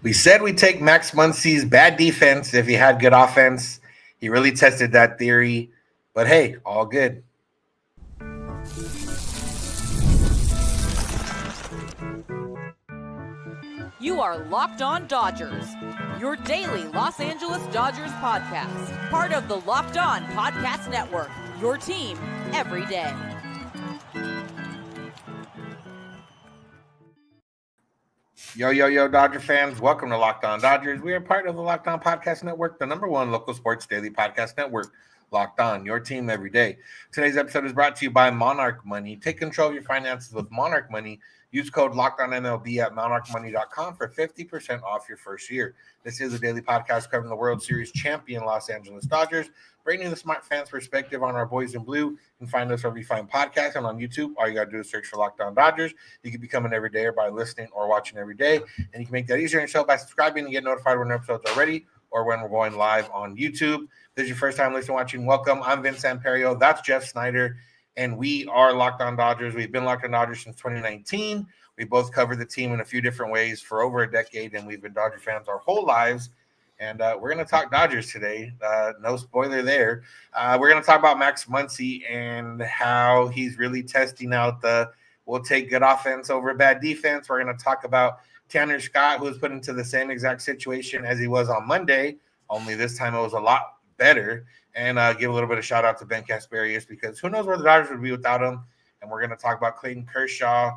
We said we'd take Max Muncy's bad defense if he had good offense. He really tested that theory. But hey, all good. You are Locked On Dodgers, your daily Los Angeles Dodgers podcast. Part of the Locked On Podcast Network, your team every day. Yo, Dodger fans. Welcome to Locked On Dodgers. We are part of the Locked On Podcast Network, the number one local sports daily podcast network. Locked On, your team every day. Today's episode is brought to you by Monarch Money. Take control of your finances with Monarch Money. Use code LOCKEDONMLB at monarchmoney.com for 50% off your first year. This is a daily podcast covering the World Series champion Los Angeles Dodgers, bringing the smart fans' perspective on our boys in blue. You can find us wherever you find podcasts and on YouTube. All you got to do is search for Locked On Dodgers. You can become an everydayer by listening or watching every day, and you can make that easier on yourself by subscribing and get notified when episodes are ready or when we're going live on YouTube. If this is your first time listening, watching, welcome. I'm Vince Samperio. That's Jeff Snyder, and we are Locked On Dodgers. We've been Locked On Dodgers since 2019. We both covered the team in a few different ways for over a decade, and we've been Dodger fans our whole lives. And we're going to talk Dodgers today. No spoiler there. We're going to talk about Max Muncy and how he's really testing out we'll take good offense over bad defense. We're going to talk about Tanner Scott, who was put into the same exact situation as he was on Monday, only this time it was a lot better. And give a little bit of shout out to Ben Casparius, because who knows where the Dodgers would be without him. And we're going to talk about Clayton Kershaw,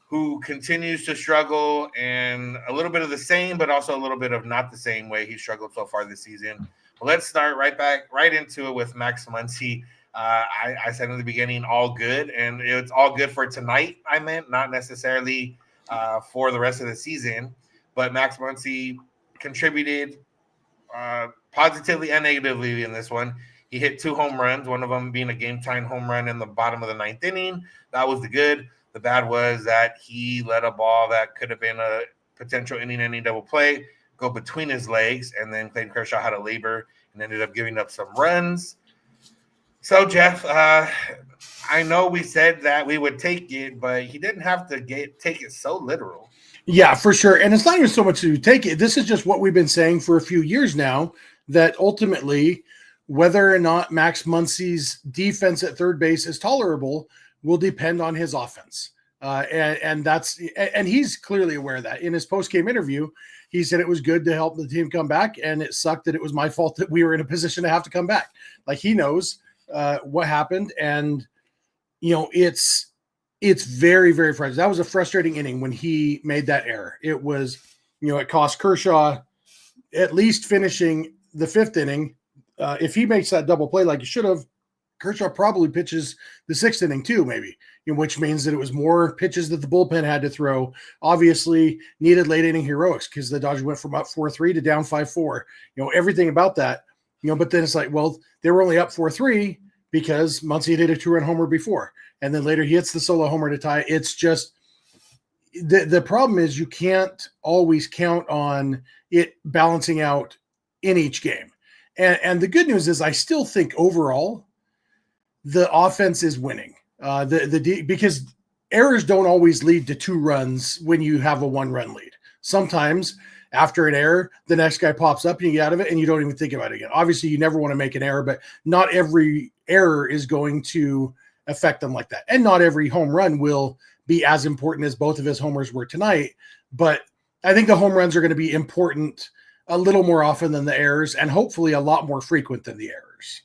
who continues to struggle, and a little bit of the same, but also a little bit of not the same way he struggled so far this season. Well, let's start right into it with Max Muncy. I said in the beginning, all good, and it's all good for tonight. I meant not necessarily for the rest of the season, but Max Muncy contributed positively and negatively in this one. He hit 2 home runs, one of them being a game-tying home run in the bottom of the 9th inning. That was the good. The bad was that he let a ball that could have been a potential inning-ending double play go between his legs, and then Clayton Kershaw had a labor and ended up giving up some runs. So, Jeff, I know we said that we would take it, but he didn't have to take it so literal. Yeah, for sure. And it's not even so much to take it. This is just what we've been saying for a few years now, that ultimately whether or not Max Muncy's defense at third base is tolerable will depend on his offense. And he's clearly aware of that. In his post-game interview, he said it was good to help the team come back, and it sucked that it was my fault that we were in a position to have to come back. Like, he knows what happened, and it's very, very frustrating. That was a frustrating inning when he made that error. It was, it cost Kershaw at least finishing the 5th inning. If he makes that double play like he should have, Kershaw probably pitches the 6th inning too, maybe, which means that it was more pitches that the bullpen had to throw. Obviously needed late inning heroics because the Dodgers went from up 4-3 to down 5-4, everything about that, but then it's like, well, they were only up 4-3 because Muncy did a 2-run homer before. And then later he hits the solo homer to tie. It's just, the problem is you can't always count on it balancing out in each game. And the good news is I still think overall the offense is winning. Because errors don't always lead to 2 runs when you have a 1-run lead. Sometimes after an error, the next guy pops up and you get out of it and you don't even think about it again. Obviously, you never want to make an error, but not every error is going to affect them like that. And not every home run will be as important as both of his homers were tonight. But I think the home runs are going to be important a little more often than the errors, and hopefully a lot more frequent than the errors.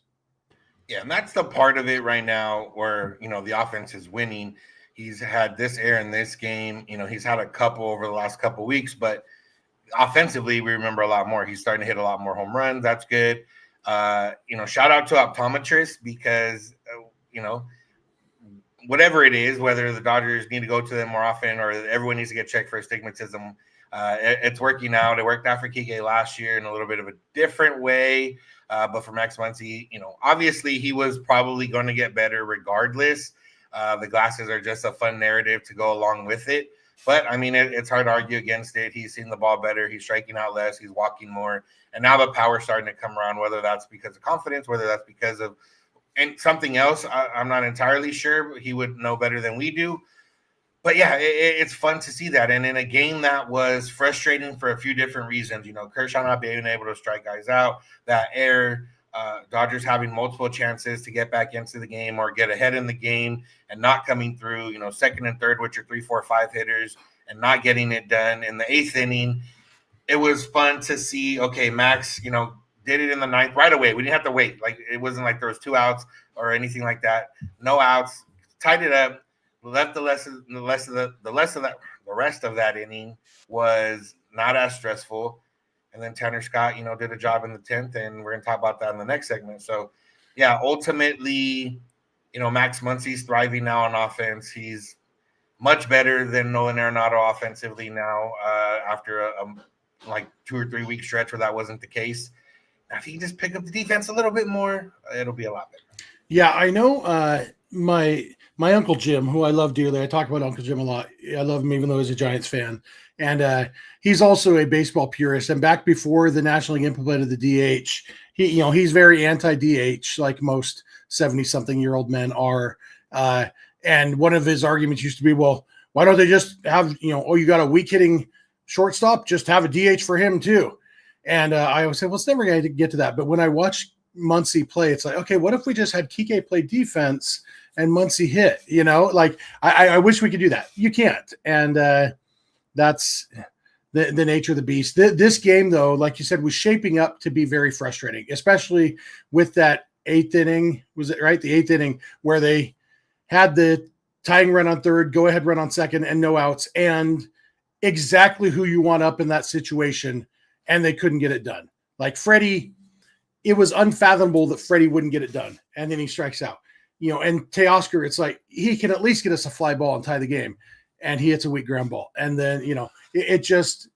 Yeah, and that's the part of it right now where, the offense is winning. He's had this error in this game. He's had a couple over the last couple of weeks, but offensively, we remember a lot more. He's starting to hit a lot more home runs. That's good. Shout out to optometrists because, whatever it is, whether the Dodgers need to go to them more often or everyone needs to get checked for astigmatism, it's working out. It worked out for Kike last year in a little bit of a different way. But for Max Muncy, obviously he was probably going to get better regardless. The glasses are just a fun narrative to go along with it. But, it's hard to argue against it. He's seen the ball better. He's striking out less. He's walking more. And now the power's starting to come around, whether that's because of confidence, whether that's because of something else. I'm not entirely sure, but he would know better than we do. But yeah, it's fun to see that. And in a game that was frustrating for a few different reasons, Kershaw not being able to strike guys out, that error, Dodgers having multiple chances to get back into the game or get ahead in the game and not coming through, second and third with your 3, 4, 5 hitters and not getting it done in the eighth inning. It was fun to see, okay, Max, did it in the ninth right away. We didn't have to wait. Like, it wasn't like there was 2 outs or anything like that. No outs, tied it up. Left the rest of that inning was not as stressful, and then Tanner Scott, did a job in the 10th, and we're gonna talk about that in the next segment. So, yeah, ultimately, Max Muncy's thriving now on offense. He's much better than Nolan Arenado offensively now after a like 2 or 3 week stretch where that wasn't the case. Now, if he can just pick up the defense a little bit more, it'll be a lot better. Yeah, I know. My Uncle Jim, who I love dearly, I talk about Uncle Jim a lot. I love him even though he's a Giants fan. And he's also a baseball purist. And back before the National League implemented the DH, he's very anti-DH, like most 70-something-year-old men are. And one of his arguments used to be, well, why don't they just have, you got a weak-hitting shortstop, just have a DH for him too. And I always say, well, it's never going to get to that. But when I watch Muncy play, it's like, okay, what if we just had Kike play defense and Muncy hit? I wish we could do that. You can't. And that's the nature of the beast. This game, though, like you said, was shaping up to be very frustrating, especially with that eighth inning. Was it right? The eighth inning where they had the tying run on third, go ahead run on second, and no outs, and exactly who you want up in that situation, and they couldn't get it done. Like Freddie, it was unfathomable that Freddie wouldn't get it done, and then he strikes out. And Teoscar, it's like he can at least get us a fly ball and tie the game, and he hits a weak ground ball. And then, it just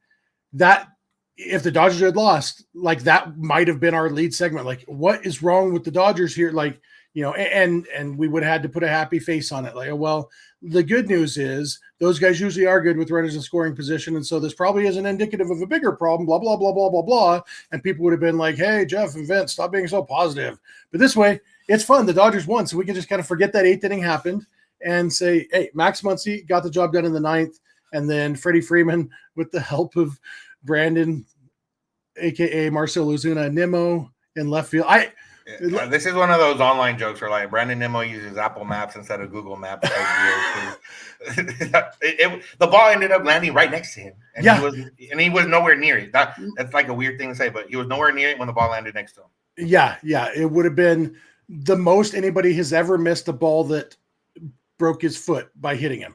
that if the Dodgers had lost, like that might have been our lead segment. Like, what is wrong with the Dodgers here? Like, and we would have had to put a happy face on it. Like, well, the good news is those guys usually are good with runners in scoring position. And so this probably isn't indicative of a bigger problem, blah, blah, blah, blah, blah, blah. And people would have been like, hey, Jeff and Vince, stop being so positive. But this way, it's fun. The Dodgers won. So we can just kind of forget that eighth inning happened and say, hey, Max Muncy got the job done in the ninth. And then Freddie Freeman, with the help of Brandon, a.k.a. Marcell Ozuna, Nimmo in left field. This is one of those online jokes where like Brandon Nimmo uses Apple Maps instead of Google Maps. The ball ended up landing right next to him, and he was nowhere near it. That's like a weird thing to say, but he was nowhere near it when the ball landed next to him. Yeah, it would have been the most anybody has ever missed a ball that broke his foot by hitting him.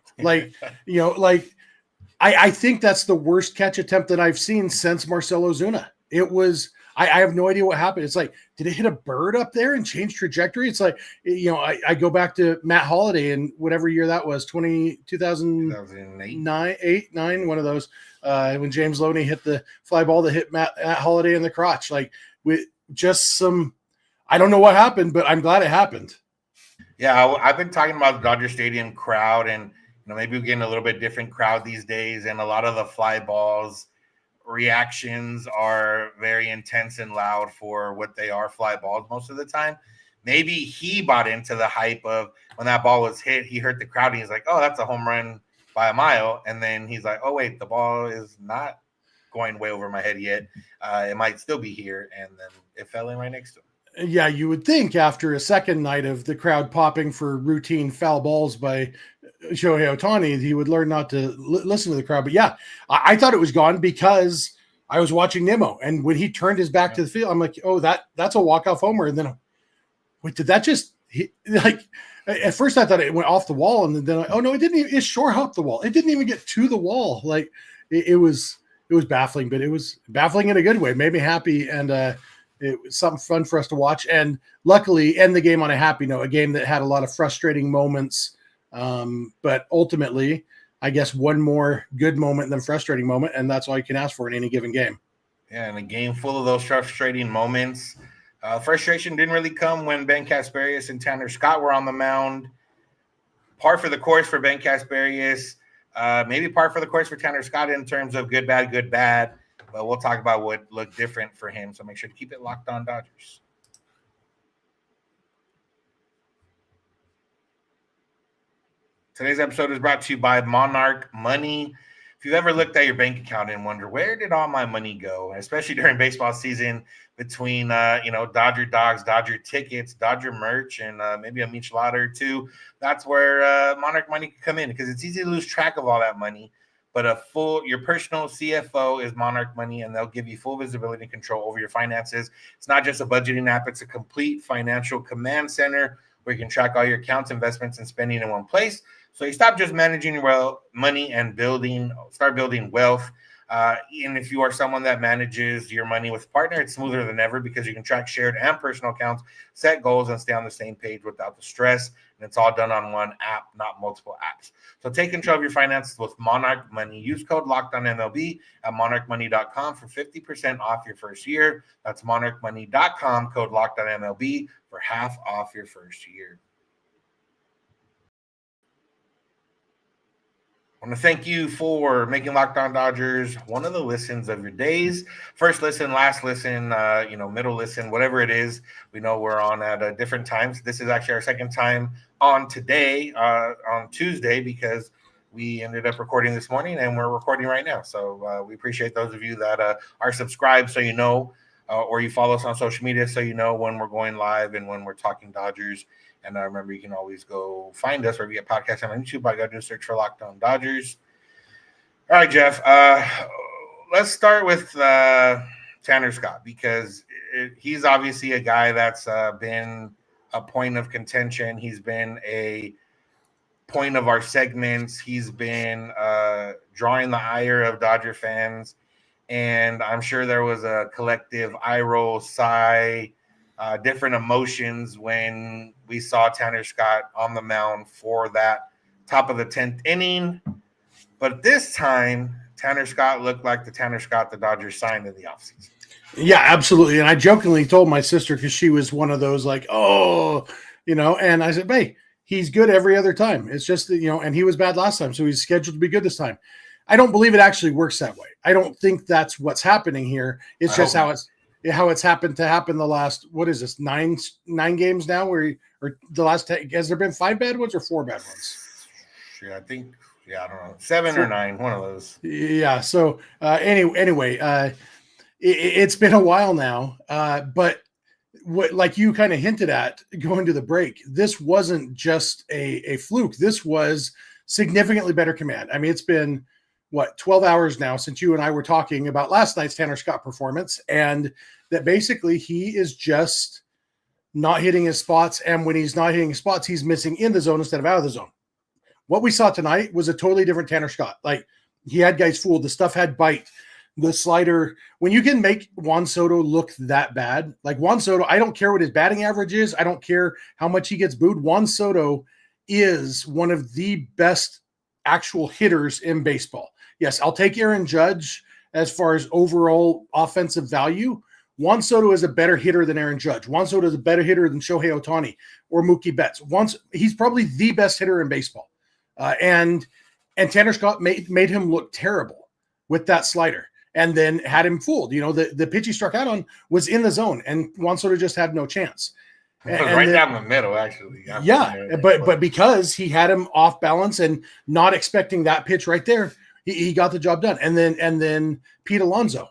I think that's the worst catch attempt that I've seen since Marcell Ozuna. It was. I have no idea what happened. It's like, did it hit a bird up there and change trajectory? It's like, I go back to Matt Holliday in whatever year that was, 2009, 8, 9, one of those, when James Loney hit the fly ball that hit Matt Holliday in the crotch. Like, with just I don't know what happened, but I'm glad it happened. Yeah, I've been talking about the Dodger Stadium crowd, and maybe we're getting a little bit different crowd these days, and a lot of the fly balls reactions are very intense and loud for what they are, fly balls most of the time. Maybe he bought into the hype of when that ball was hit, he heard the crowd and he's like, oh, that's a home run by a mile. And then he's like, oh, wait, the ball is not going way over my head yet. It might still be here. And then it fell in right next to him. Yeah, you would think after a second night of the crowd popping for routine foul balls by Shohei Ohtani, he would learn not to listen to the crowd. But yeah, I thought it was gone because I was watching Nimmo, and when he turned his back to the field, I'm like, oh, that's a walk-off homer. And then, wait, did that just hit? Like, at first I thought it went off the wall, and then oh no, it didn't even, it shore hopped the wall. It didn't even get to the wall. Like, it was baffling, but it was baffling in a good way. It made me happy, and it was something fun for us to watch, and luckily end the game on a happy note, a game that had a lot of frustrating moments. But ultimately, I guess one more good moment than frustrating moment, and that's all you can ask for in any given game. Yeah, and a game full of those frustrating moments. Frustration didn't really come when Ben Casparius and Tanner Scott were on the mound. Par for the course for Ben Casparius. Maybe par for the course for Tanner Scott in terms of good, bad. But we'll talk about what looked different for him. So make sure to keep it locked on Dodgers. Today's episode is brought to you by Monarch Money. If you've ever looked at your bank account and wonder, where did all my money go? Especially during baseball season between, Dodger dogs, Dodger tickets, Dodger merch, and maybe a michelada or two. That's where Monarch Money can come in because it's easy to lose track of all that money. But your personal CFO is Monarch Money, and they'll give you full visibility and control over your finances. It's not just a budgeting app. It's a complete financial command center where you can track all your accounts, investments, and spending in one place. So you stop just managing your money and start building wealth. And if you are someone that manages your money with a partner, it's smoother than ever because you can track shared and personal accounts, set goals, and stay on the same page without the stress. And it's all done on one app, not multiple apps. So take control of your finances with Monarch Money. Use code LOCKEDONMLB at monarchmoney.com for 50% off your first year. That's monarchmoney.com, code LOCKEDONMLB for half off your first year. I want to thank you for making Locked On Dodgers one of the listens of your days. First listen, last listen, middle listen, whatever it is. We know we're on at different times. This is actually our second time on today, on Tuesday, because we ended up recording this morning and we're recording right now. So we appreciate those of you that are subscribed so you know, or you follow us on social media so you know when we're going live and when we're talking Dodgers. And remember, you can always go find us wherever you get podcasts on YouTube. I got to do a search for Locked On Dodgers. All right, Jeff. Let's start with Tanner Scott because he's obviously a guy that's been a point of contention. He's been a point of our segments. He's been drawing the ire of Dodger fans. And I'm sure there was a collective eye roll, sigh, different emotions when we saw Tanner Scott on the mound for that top of the 10th inning. But this time, Tanner Scott looked like the Tanner Scott the Dodgers signed in the offseason. Yeah, absolutely. And I jokingly told my sister because she was one of those like, and I said, hey, he's good every other time. It's just that, and he was bad last time, so he's scheduled to be good this time. I don't believe it actually works that way. I don't think that's what's happening here. It's just how it's happened the last, what is this, nine games now or the last 10, has there been 5 bad ones or 4 bad ones? Yeah, I think, I don't know, 7 or 9, one of those. Yeah. So anyway, it's been a while now, but what, like you kind of hinted at going to the break, this wasn't just a fluke. This was significantly better command. I mean, it's been 12 hours now since you and I were talking about last night's Tanner Scott performance, and that basically he is just not hitting his spots. And when he's not hitting his spots, he's missing in the zone instead of out of the zone. What we saw tonight was a totally different Tanner Scott. Like, he had guys fooled. The stuff had bite. The slider, when you can make Juan Soto look that bad, like Juan Soto, I don't care what his batting average is. I don't care how much he gets booed. Juan Soto is one of the best actual hitters in baseball. Yes, I'll take Aaron Judge as far as overall offensive value. Juan Soto is a better hitter than Aaron Judge. Juan Soto is a better hitter than Shohei Ohtani or Mookie Betts. He's probably the best hitter in baseball. And Tanner Scott made him look terrible with that slider and then had him fooled. The pitch he struck out on was in the zone, and Juan Soto just had no chance. Down the middle, actually. But because he had him off balance and not expecting that pitch right there, he got the job done. And then Pete Alonso,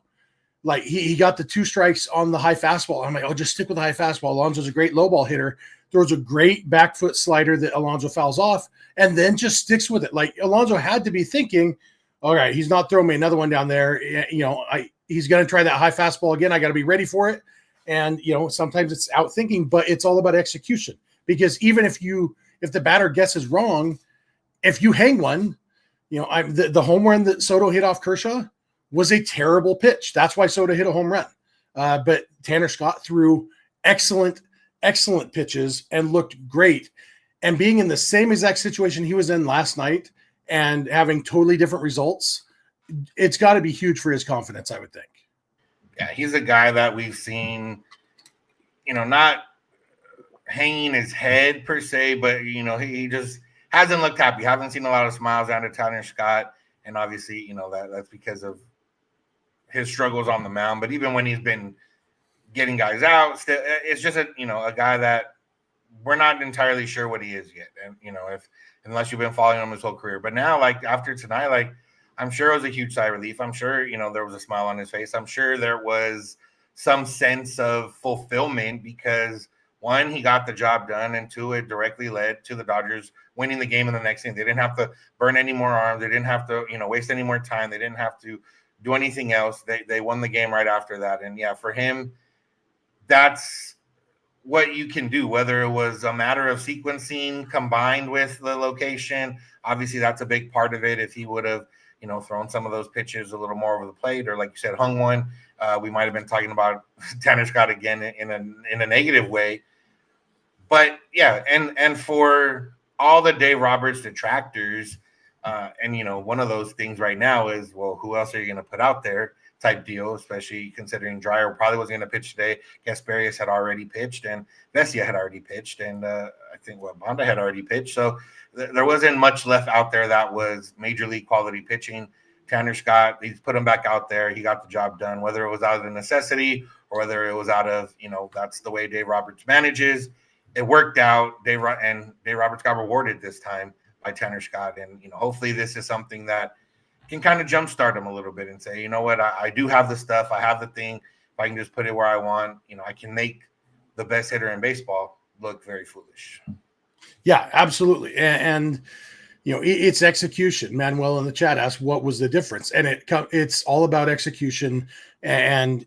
like he got the 2 strikes on the high fastball. I'm like, just stick with the high fastball. Alonso's a great low ball hitter. Throws a great back foot slider that Alonso fouls off, and then just sticks with it. Like, Alonso had to be thinking, all right, he's not throwing me another one down there. He's going to try that high fastball again. I got to be ready for it. And, sometimes it's out thinking, but it's all about execution, because even if the batter guesses wrong, if you hang one, the home run that Soto hit off Kershaw was a terrible pitch. That's why Soto hit a home run. But Tanner Scott threw excellent pitches and looked great. And being in the same exact situation he was in last night and having totally different results, it's got to be huge for his confidence, I would think. Yeah, he's a guy that we've seen, not hanging his head per se, but, he just hasn't looked happy. Haven't seen a lot of smiles out of Tanner Scott. And obviously, that's because of his struggles on the mound. But even when he's been getting guys out, it's just a guy that we're not entirely sure what he is yet. And, if unless you've been following him his whole career. But now, like after tonight, like I'm sure it was a huge sigh of relief. I'm sure, there was a smile on his face. I'm sure there was some sense of fulfillment because one, he got the job done, and two, it directly led to the Dodgers winning the game in the next inning. They didn't have to burn any more arms. They didn't have to, waste any more time. They didn't have to do anything else. They won the game right after that. And yeah, for him, that's what you can do, whether it was a matter of sequencing combined with the location. Obviously, that's a big part of it. If he would have, thrown some of those pitches a little more over the plate, or like you said, hung one, we might have been talking about Tanner Scott again in a negative way. But yeah, and for all the Dave Roberts detractors, and one of those things right now is, well, who else are you going to put out there type deal, especially considering Dreyer probably wasn't going to pitch today. Casparius had already pitched, and Vesia had already pitched, and I think Bonda had already pitched. So there wasn't much left out there that was major league quality pitching. Tanner Scott, he's put him back out there. He got the job done, whether it was out of necessity or whether it was out of, that's the way Dave Roberts manages. It worked out. Dave Roberts got rewarded this time by Tanner Scott. And, hopefully this is something that can kind of jumpstart him a little bit and say, you know what, I do have the stuff. I have the thing. If I can just put it where I want, I can make the best hitter in baseball look very foolish. Yeah, absolutely. And it's execution. Manuel in the chat asked, what was the difference? And it's all about execution. And,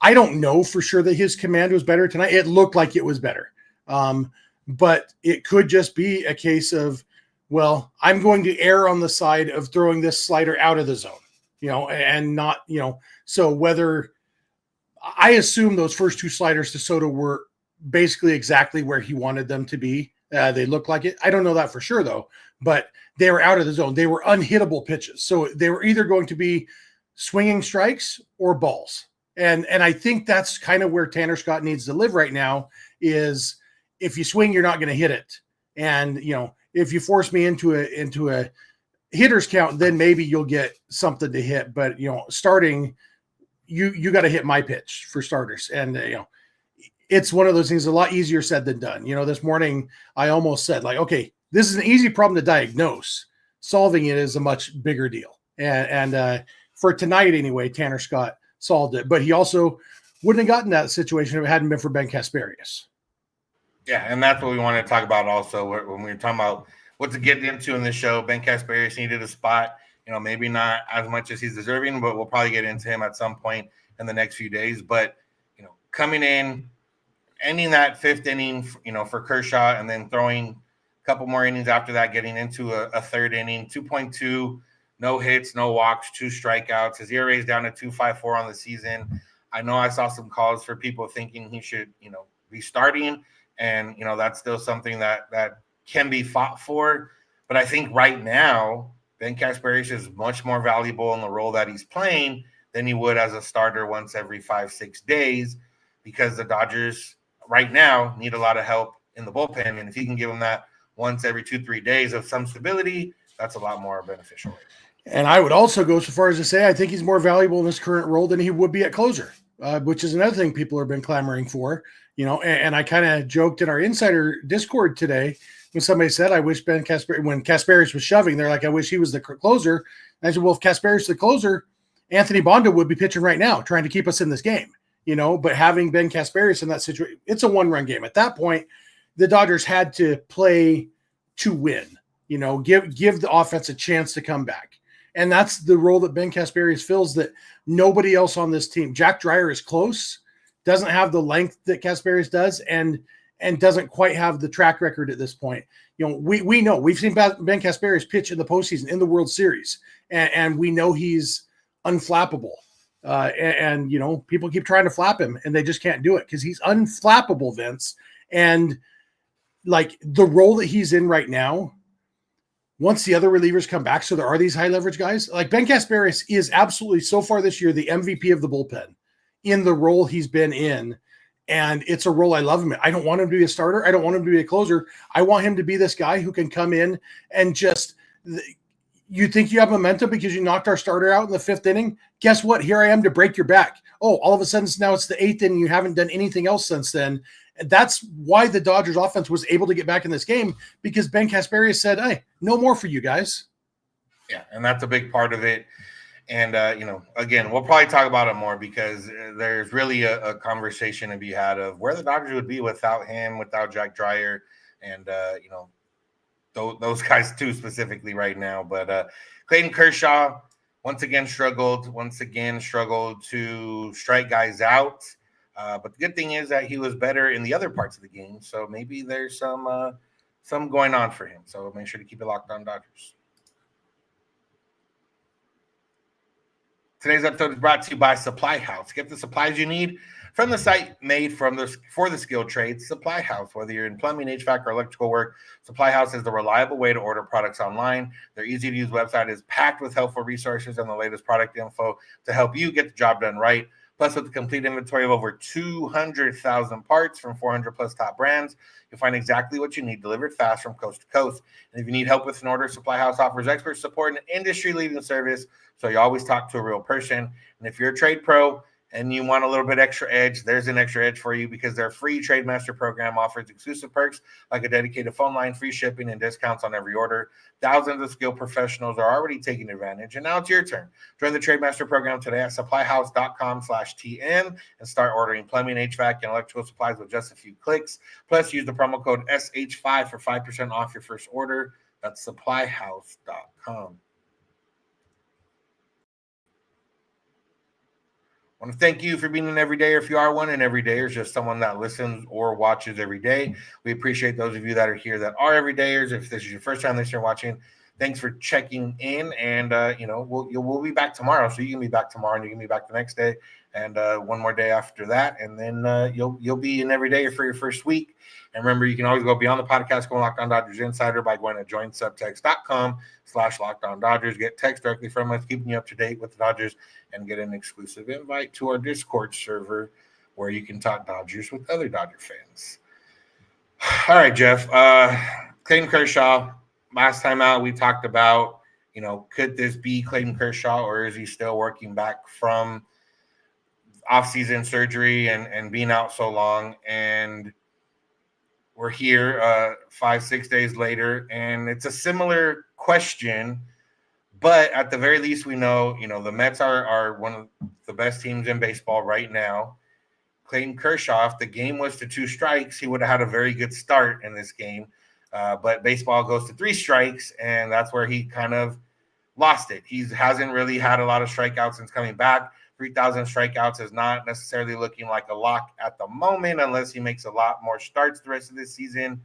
I don't know for sure that his command was better tonight. It looked like it was better. But it could just be a case of, well, I'm going to err on the side of throwing this slider out of the zone, and not, so whether I assume those first two sliders to Soto were basically exactly where he wanted them to be. They look like it. I don't know that for sure though, but they were out of the zone. They were unhittable pitches. So they were either going to be swinging strikes or balls. And I think that's kind of where Tanner Scott needs to live right now is if you swing, you're not going to hit it. And, if you force me into a hitter's count, then maybe you'll get something to hit. But, starting, you got to hit my pitch for starters. And, it's one of those things a lot easier said than done. This morning I almost said like, okay, this is an easy problem to diagnose. Solving it is a much bigger deal. And for tonight anyway, Tanner Scott solved it, but he also wouldn't have gotten that situation if it hadn't been for Ben Casparius. Yeah, and that's what we want to talk about also when we were talking about what to get into in this show. Ben Casparius needed a spot, maybe not as much as he's deserving, but we'll probably get into him at some point in the next few days. But, coming in, ending that fifth inning, for Kershaw, and then throwing a couple more innings after that, getting into a third inning, 2.2, no hits, no walks, 2 strikeouts. His ERA is down to 2.54 on the season. I know I saw some calls for people thinking he should, be starting. And, that's still something that can be fought for. But I think right now, Ben Casparius is much more valuable in the role that he's playing than he would as a starter once every 5-6 days, because the Dodgers right now need a lot of help in the bullpen. And if he can give them that once every 2-3 days of some stability, that's a lot more beneficial. And I would also go so far as to say, I think he's more valuable in this current role than he would be at closer, which is another thing people have been clamoring for. And I kind of joked in our insider Discord today when somebody said, I wish Ben Casparius, when Casparius was shoving, they're like, I wish he was the closer. And I said, well, if Casparius is the closer, Anthony Bonda would be pitching right now, trying to keep us in this game, but having Ben Casparius in that situation, it's a 1-run game. At that point, the Dodgers had to play to win, give the offense a chance to come back. And that's the role that Ben Casparius fills that nobody else on this team. Jack Dreyer is close, doesn't have the length that Casparius does, and doesn't quite have the track record at this point. We know we've seen Ben Casparius pitch in the postseason in the World Series, and we know he's unflappable. And people keep trying to flap him, and they just can't do it because he's unflappable, Vince. And like the role that he's in right now, once the other relievers come back, so there are these high leverage guys, like Ben Casparius is absolutely so far this year the MVP of the bullpen in the role he's been in. And it's a role I love him in. I don't want him to be a starter. I don't want him to be a closer. I want him to be this guy who can come in and just, You think you have momentum because you knocked our starter out in the 5th inning? Guess what? Here I am to break your back. Oh, all of a sudden now it's the 8th inning. You haven't done anything else since then. And that's why the Dodgers offense was able to get back in this game, because Ben Casparius said, hey, no more for you guys. Yeah, and that's a big part of it. And, again, we'll probably talk about it more because there's really a conversation to be had of where the Dodgers would be without him, without Jack Dreyer, and, those guys too specifically right now. But Clayton Kershaw once again struggled to strike guys out. But the good thing is that he was better in the other parts of the game. So maybe there's some going on for him. So make sure to keep it locked on Dodgers. Today's episode is brought to you by Supply House. Get the supplies you need from the site made for the skilled trades, Supply House. Whether you're in plumbing, HVAC, or electrical work, Supply House is the reliable way to order products online. Their easy-to-use website is packed with helpful resources and the latest product info to help you get the job done right. Plus, with the complete inventory of over 200,000 parts from 400-plus top brands, you'll find exactly what you need delivered fast from coast to coast. And if you need help with an order, Supply House offers expert support and industry-leading service, so you always talk to a real person. And if you're a trade pro and you want a little bit extra edge, there's an extra edge for you because their free Trade Master program offers exclusive perks like a dedicated phone line, free shipping, and discounts on every order. Thousands of skilled professionals are already taking advantage, and now it's your turn. Join the Trade Master program today at supplyhouse.com/TM and start ordering plumbing, HVAC, and electrical supplies with just a few clicks. Plus, use the promo code SH5 for 5% off your first order. That's supplyhouse.com. I want to thank you for being an everydayer. If you are one, an everydayer is just someone that listens or watches every day. We appreciate those of you that are here that are everydayers. If this is your first time listening or watching, thanks for checking in. And, we'll be back tomorrow. So you can be back tomorrow and you can be back the next day and one more day after that. And then you'll be an everydayer for your first week. And remember, you can always go beyond the podcast, go Locked On Dodgers Insider by going to joinsubtext.com/LockedOnDodgers. Get text directly from us, keeping you up to date with the Dodgers, and get an exclusive invite to our Discord server where you can talk Dodgers with other Dodger fans. All right, Jeff. Clayton Kershaw, last time out, we talked about, could this be Clayton Kershaw, or is he still working back from offseason surgery and being out so long? And we're here 5-6 days later, and it's a similar question, but at the very least, we know, the Mets are one of the best teams in baseball right now. Clayton Kershaw, if the game was to 2 strikes, he would have had a very good start in this game. But baseball goes to 3 strikes, and that's where he kind of lost it. He hasn't really had a lot of strikeouts since coming back. 3,000 strikeouts is not necessarily looking like a lock at the moment unless he makes a lot more starts the rest of this season.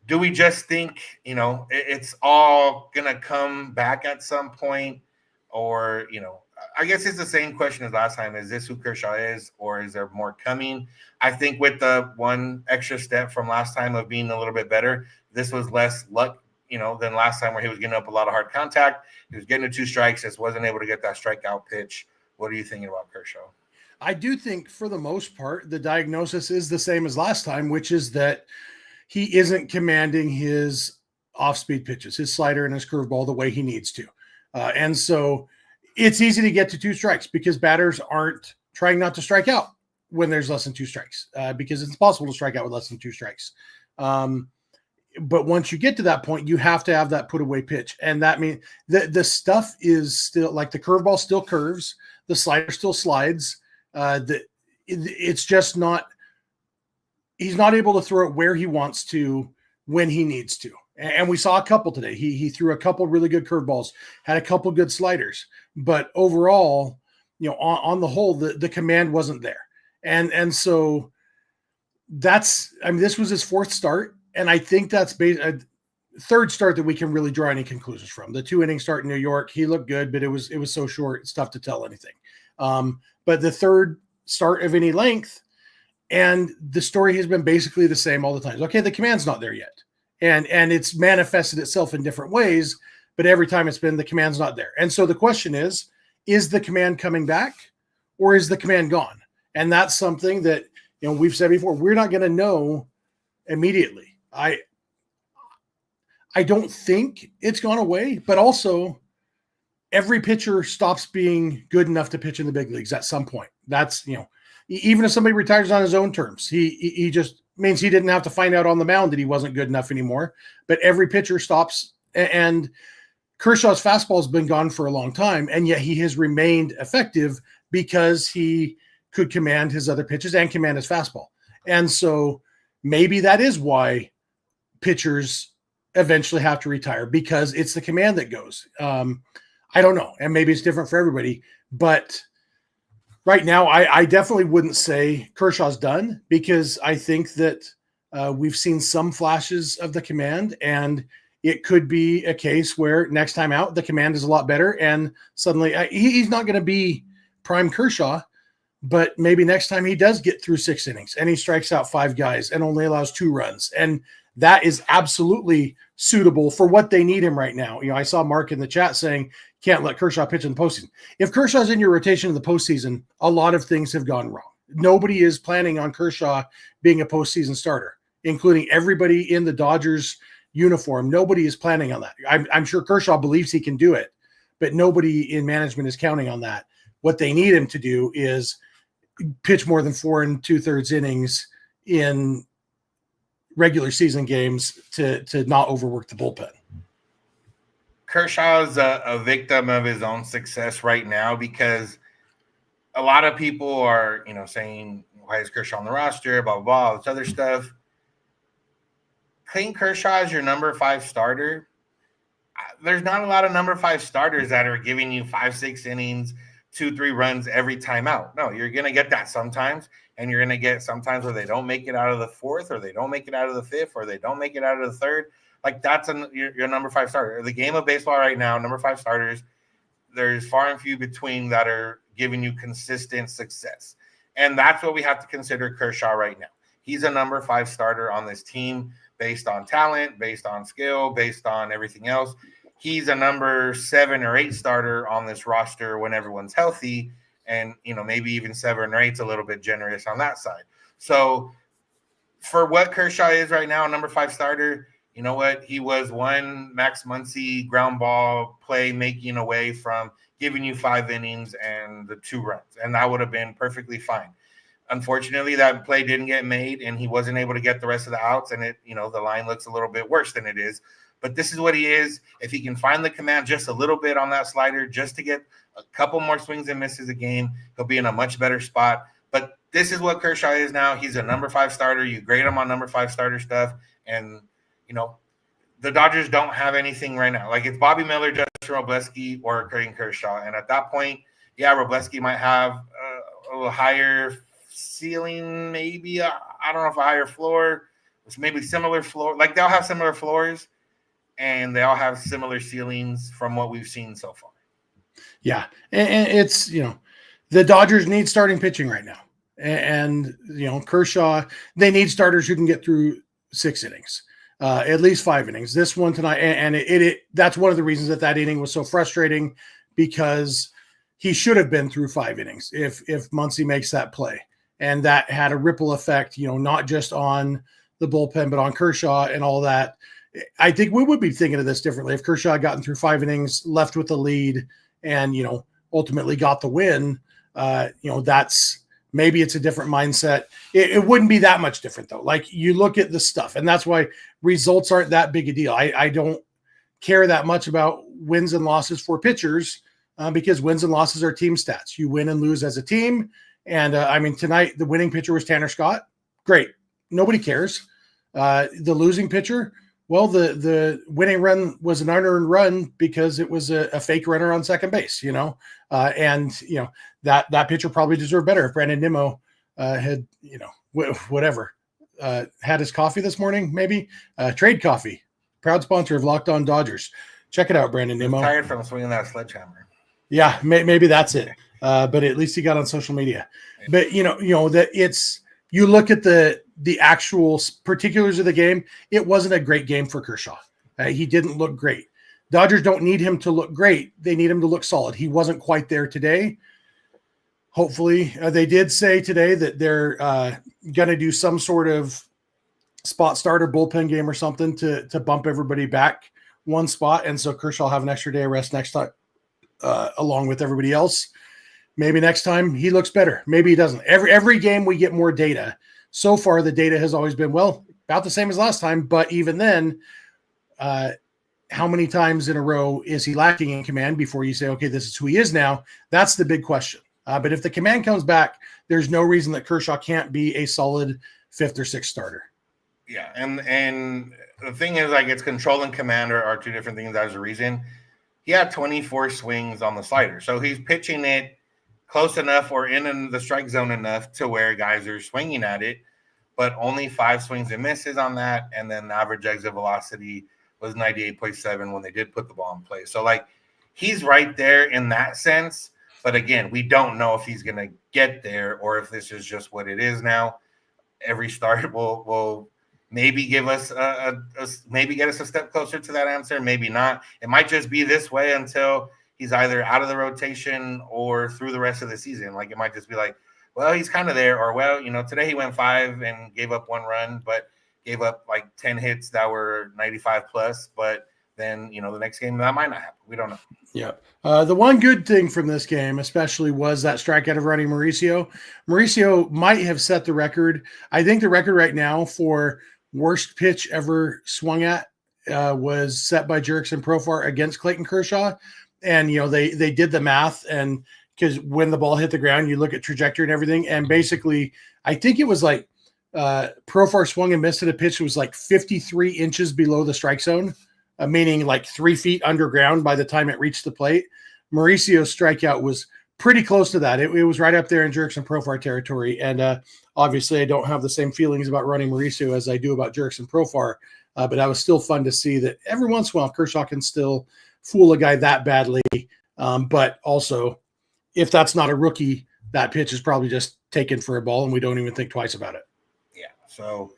Do we just think, it's all going to come back at some point? Or, I guess it's the same question as last time. Is this who Kershaw is, or is there more coming? I think with the one extra step from last time of being a little bit better, this was less luck, than last time where he was getting up a lot of hard contact. He was getting to 2 strikes, just wasn't able to get that strikeout pitch. What are you thinking about Kershaw? I do think for the most part, the diagnosis is the same as last time, which is that he isn't commanding his off-speed pitches, his slider and his curveball the way he needs to. And so it's easy to get to 2 strikes because batters aren't trying not to strike out when there's less than 2 strikes because it's possible to strike out with less than 2 strikes. But once you get to that point, you have to have that put away pitch. And that means the stuff is still like the curveball still curves, the slider still slides. It's just not, he's not able to throw it where he wants to when he needs to. And we saw a couple today. He threw a couple really good curveballs, had a couple good sliders, but overall, on the whole, the command wasn't there. And so this was his 4th start. And I think that's a 3rd start that we can really draw any conclusions from. The 2-inning start in New York, he looked good, but it was so short, it's tough to tell anything. But the 3rd start of any length, and the story has been basically the same all the time. Okay, the command's not there yet. And it's manifested itself in different ways, but every time it's been the command's not there. And so the question is the command coming back or is the command gone? And that's something that, we've said before, we're not going to know immediately. I don't think it's gone away, but also every pitcher stops being good enough to pitch in the big leagues at some point. That's, even if somebody retires on his own terms, he just means he didn't have to find out on the mound that he wasn't good enough anymore. But every pitcher stops, and Kershaw's fastball has been gone for a long time, and yet he has remained effective because he could command his other pitches and command his fastball. And so maybe that is why pitchers eventually have to retire, because it's the command that goes. I don't know. And maybe it's different for everybody, but right now I definitely wouldn't say Kershaw's done, because I think that we've seen some flashes of the command, and it could be a case where next time out, the command is a lot better. And suddenly he's not going to be prime Kershaw, but maybe next time he does get through 6 innings and he strikes out 5 guys and only allows 2 runs. And that is absolutely suitable for what they need him right now. I saw Mark in the chat saying, can't let Kershaw pitch in the postseason. If Kershaw's in your rotation in the postseason, a lot of things have gone wrong. Nobody is planning on Kershaw being a postseason starter, including everybody in the Dodgers uniform. Nobody is planning on that. I'm sure Kershaw believes he can do it, but nobody in management is counting on that. What they need him to do is pitch more than 4 2/3 innings in regular season games to not overwork the bullpen. Kershaw's a victim of his own success right now, because a lot of people are, saying, why is Kershaw on the roster, blah, blah, blah, all this other stuff. Clayton Kershaw is your number 5 starter. There's not a lot of number 5 starters that are giving you 5-6 innings, 2-3 runs every time out. No, you're going to get that sometimes, and you're going to get sometimes where they don't make it out of the 4th, or they don't make it out of the 5th, or they don't make it out of the 3rd. Like, that's your number 5 starter. The game of baseball right now, number 5 starters, there's far and few between that are giving you consistent success. And that's what we have to consider Kershaw right now. He's a number 5 starter on this team based on talent, based on skill, based on everything else. He's a number 7 or 8 starter on this roster when everyone's healthy, and maybe even 7 or 8's a little bit generous on that side. So for what Kershaw is right now, a number 5 starter, you know what? He was one Max Muncy ground ball play making away from giving you 5 innings and the 2 runs, and that would have been perfectly fine. Unfortunately, that play didn't get made, and he wasn't able to get the rest of the outs, and the line looks a little bit worse than it is. But this is what he is. If he can find the command just a little bit on that slider, just to get a couple more swings and misses a game, he'll be in a much better spot. But this is what Kershaw is now. He's a number 5 starter. You grade him on number 5 starter stuff, and the Dodgers don't have anything right now. Like, it's Bobby Miller, Justin Robleski, or Clayton Kershaw. And at that point, yeah, Robleski might have a little higher ceiling, maybe. I don't know if a higher floor. It's maybe similar floor. Like, they'll have similar floors, and they all have similar ceilings from what we've seen so far. Yeah. And it's, the Dodgers need starting pitching right now. And Kershaw, they need starters who can get through 6 innings. At least 5 innings. This one tonight, and that's one of the reasons that inning was so frustrating, because he should have been through 5 innings if Muncy makes that play, and that had a ripple effect. Not just on the bullpen, but on Kershaw and all that. I think we would be thinking of this differently if Kershaw had gotten through 5 innings, left with the lead, and ultimately got the win. That's. Maybe it's a different mindset. It wouldn't be that much different, though. Like, you look at the stuff, and that's why results aren't that big a deal. I don't care that much about wins and losses for pitchers, because wins and losses are team stats. You win and lose as a team. And, tonight the winning pitcher was Tanner Scott. Great. Nobody cares. The losing pitcher, well, the winning run was an unearned run because it was a fake runner on second base, that pitcher probably deserved better if Brandon Nimmo had, had his coffee this morning, maybe. Trade Coffee, proud sponsor of Locked On Dodgers. Check it out, Brandon Nimmo. Tired from swinging that sledgehammer. Yeah, maybe that's it. But at least he got on social media. But that it's, you look at the actual particulars of the game. It wasn't a great game for Kershaw. He didn't look great. Dodgers don't need him to look great. They need him to look solid. He wasn't quite there today. Hopefully, they did say today that they're going to do some sort of spot start or bullpen game or something to bump everybody back one spot. And so Kershaw will have an extra day of rest next time, along with everybody else. Maybe next time he looks better. Maybe he doesn't. Every game we get more data. So far, the data has always been, well, about the same as last time. But even then, how many times in a row is he lacking in command before you say, okay, this is who he is now? That's the big question. But if the command comes back, there's no reason that Kershaw can't be a solid 5th or 6th starter. Yeah, and the thing is, like, it's control and command are two different things. That's the reason. He had 24 swings on the slider. So he's pitching it close enough or in the strike zone enough to where guys are swinging at it, but only 5 swings and misses on that. And then the average exit velocity was 98.7 when they did put the ball in play. So, like, he's right there in that sense. But again, we don't know if he's going to get there or if this is just what it is now. Every start will maybe give us maybe get us a step closer to that answer. Maybe not. It might just be this way until he's either out of the rotation or through the rest of the season. Like, it might just be like, well, he's kind of there, or, well, today he went 5 and gave up 1 run, but gave up like 10 hits that were 95 plus. But then, the next game that might not happen. We don't know. Yeah. The one good thing from this game, especially, was that strikeout of Ronnie Mauricio. Mauricio might have set the record. I think the record right now for worst pitch ever swung at was set by Jurickson Profar against Clayton Kershaw. And, they did the math, and because when the ball hit the ground, you look at trajectory and everything. And basically, I think it was like Profar swung and missed at a pitch that was like 53 inches below the strike zone, meaning like 3 feet underground by the time it reached the plate. Mauricio's strikeout was pretty close to that. It was right up there in Jurickson Profar territory. And obviously, I don't have the same feelings about Ronnie Mauricio as I do about Jurickson Profar. But that was still fun to see that every once in a while, Kershaw can still fool a guy that badly. But also, if that's not a rookie, that pitch is probably just taken for a ball, and we don't even think twice about it. Yeah. So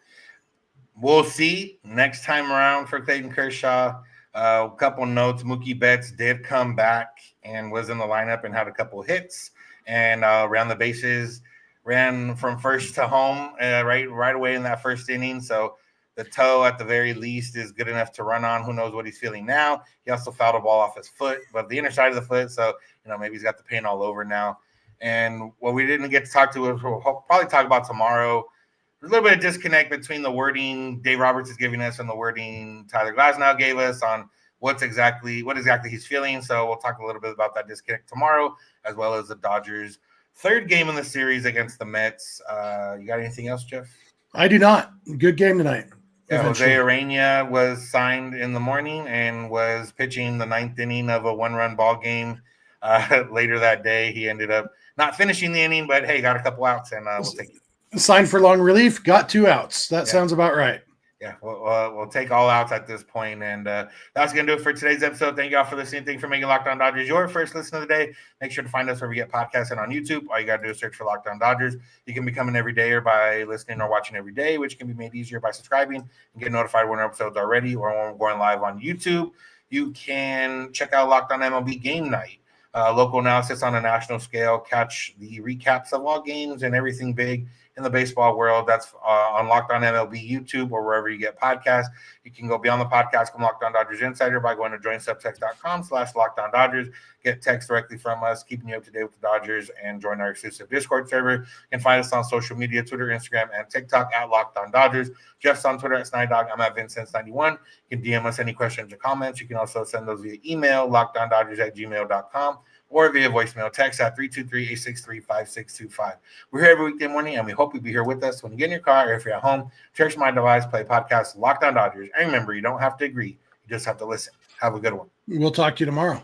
we'll see next time around for Clayton Kershaw. A couple notes. Mookie Betts did come back and was in the lineup and had a couple hits and ran the bases, ran from first to home right away in that first inning. So the toe, at the very least, is good enough to run on. Who knows what he's feeling now? He also fouled a ball off his foot, but the inner side of the foot. So, maybe he's got the pain all over now. And what we didn't get to talk to, we'll probably talk about tomorrow. There's a little bit of disconnect between the wording Dave Roberts is giving us and the wording Tyler Glasnow gave us on what exactly he's feeling. So we'll talk a little bit about that disconnect tomorrow, as well as the Dodgers' 3rd game in the series against the Mets. You got anything else, Jeff? I do not. Good game tonight. Yeah, Jose Urena was signed in the morning and was pitching the 9th inning of a 1-run ball game. Later that day, he ended up not finishing the inning, but hey, got a couple outs, and we'll take it. Signed for long relief, got 2 outs. That sounds about right. Yeah, we'll take all outs at this point, and that's going to do it for today's episode. Thank you all for listening. Thank you for making Locked On Dodgers your first listen of the day. Make sure to find us wherever you get podcasts and on YouTube. All you got to do is search for Locked On Dodgers. You can become an everydayer by listening or watching every day, which can be made easier by subscribing and get notified when our episodes are ready or when we're going live on YouTube. You can check out Locked On MLB Game Night. Local analysis on a national scale. Catch the recaps of all games and everything big in the baseball world. That's on Locked On MLB YouTube or wherever you get podcasts. You can go beyond the podcast, come Locked On Dodgers Insider by going to joinsubtext.com/LockedOnDodgers. Get text directly from us, keeping you up to date with the Dodgers, and join our exclusive Discord server. You can find us on social media, Twitter, Instagram, and TikTok at Locked On Dodgers. Jeff's on Twitter at SnyDog. I'm at Vincent91. You can DM us any questions or comments. You can also send those via email, lockedondodgers@gmail.com. or via voicemail text at 323-863-5625. We're here every weekday morning, and we hope you'll be here with us when you get in your car or if you're at home. Cherish my device, play podcast, Locked On Dodgers. And remember, you don't have to agree. You just have to listen. Have a good one. We'll talk to you tomorrow.